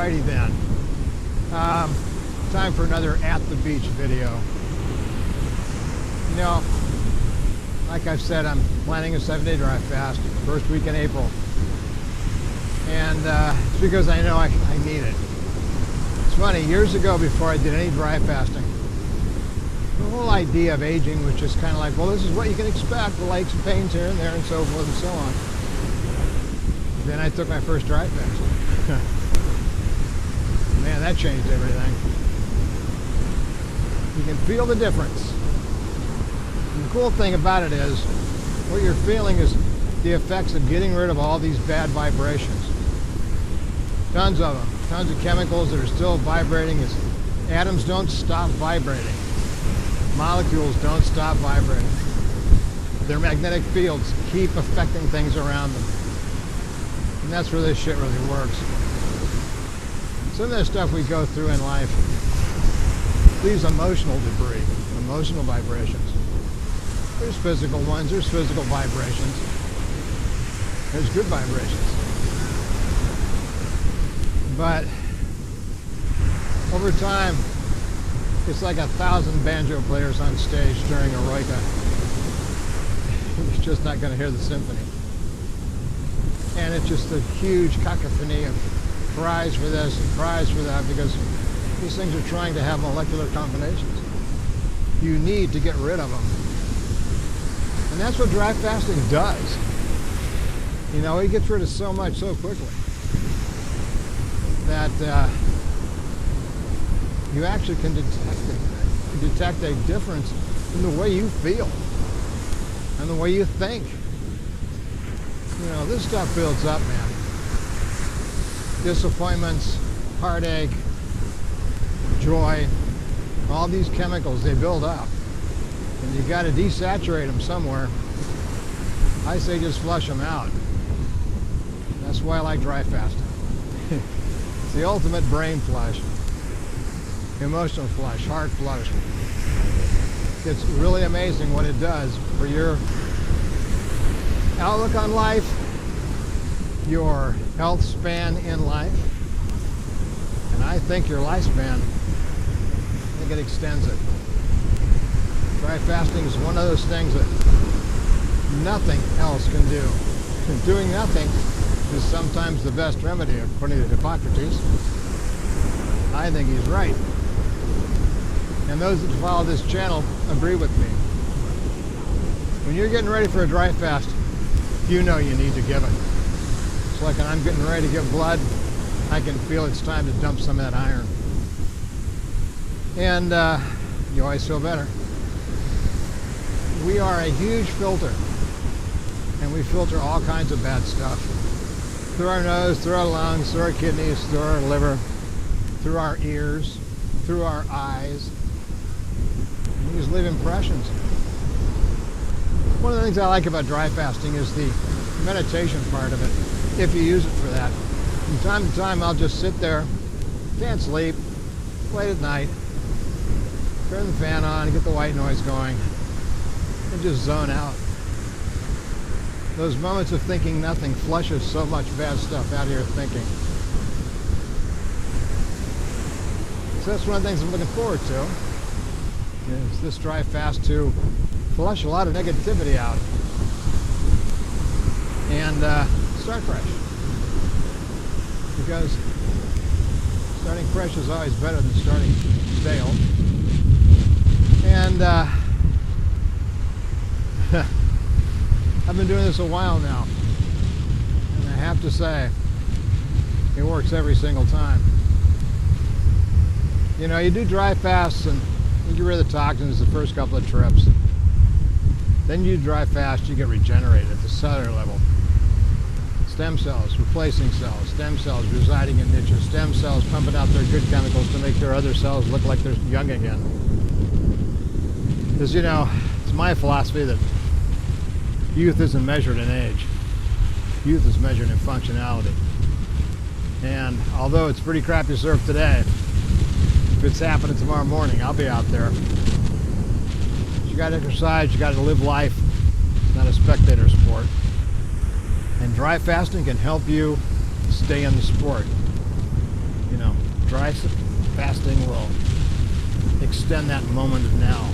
Alrighty then. Time for another at the beach video. You know, like I've said, I'm planning a 7-day dry fast, first week in April. And it's because I know I need it. It's funny, years ago before I did any dry fasting, the whole idea of aging was just kind of like, well, this is what you can expect, the aches and pains here and there and so forth and so on. Then I took my first dry fast. Man, that changed everything. You can feel the difference. And the cool thing about it is, what you're feeling is the effects of getting rid of all these bad vibrations. Tons of them. Tons of chemicals that are still vibrating. Atoms don't stop vibrating. Molecules don't stop vibrating. Their magnetic fields keep affecting things around them. And that's where this shit really works. Some of the stuff we go through in life leaves emotional debris, emotional vibrations. There's physical ones, there's physical vibrations. There's good vibrations. But over time, it's like 1,000 banjo players on stage during a Roika. You're just not going to hear the symphony. And it's just a huge cacophony of cries for this and cries for that, because these things are trying to have molecular combinations. You need to get rid of them. And that's what dry fasting does. You know, it gets rid of so much so quickly that you actually can detect a difference in the way you feel and the way you think. You know, this stuff builds up, man. Disappointments, heartache, joy, all these chemicals, they build up. And you got to desaturate them somewhere. I say just flush them out. That's why I like dry fasting. It's the ultimate brain flush, emotional flush, heart flush. It's really amazing what it does for your outlook on life, your health span in life, and I think your lifespan. I think it extends it. Dry fasting is one of those things that nothing else can do. And doing nothing is sometimes the best remedy, according to Hippocrates. I think he's right. And those that follow this channel agree with me. When you're getting ready for a dry fast, you know you need to give it. It's like when I'm getting ready to give blood, I can feel it's time to dump some of that iron. And you always feel better. We are a huge filter, and we filter all kinds of bad stuff. Through our nose, through our lungs, through our kidneys, through our liver, through our ears, through our eyes. We just leave impressions. One of the things I like about dry fasting is the meditation part of it, if you use it for that. From time to time, I'll just sit there, can't sleep, late at night, turn the fan on, get the white noise going, and just zone out. Those moments of thinking nothing flushes so much bad stuff out of your thinking. So that's one of the things I'm looking forward to, is this dry fast to flush a lot of negativity out and start fresh. Because starting fresh is always better than starting stale. And I've been doing this a while now, and I have to say, it works every single time. You know, you do dry fasts and you get rid of the toxins the first couple of trips. Then you dry fast, you get regenerated at the cellular level. Stem cells replacing cells, stem cells residing in niches, stem cells pumping out their good chemicals to make their other cells look like they're young again. Because, you know, it's my philosophy that youth isn't measured in age. Youth is measured in functionality. And although it's pretty crappy surf today, if it's happening tomorrow morning, I'll be out there. You got to exercise, you got to live life. It's not a spectator sport. And dry fasting can help you stay in the sport. Dry fasting will extend that moment of now.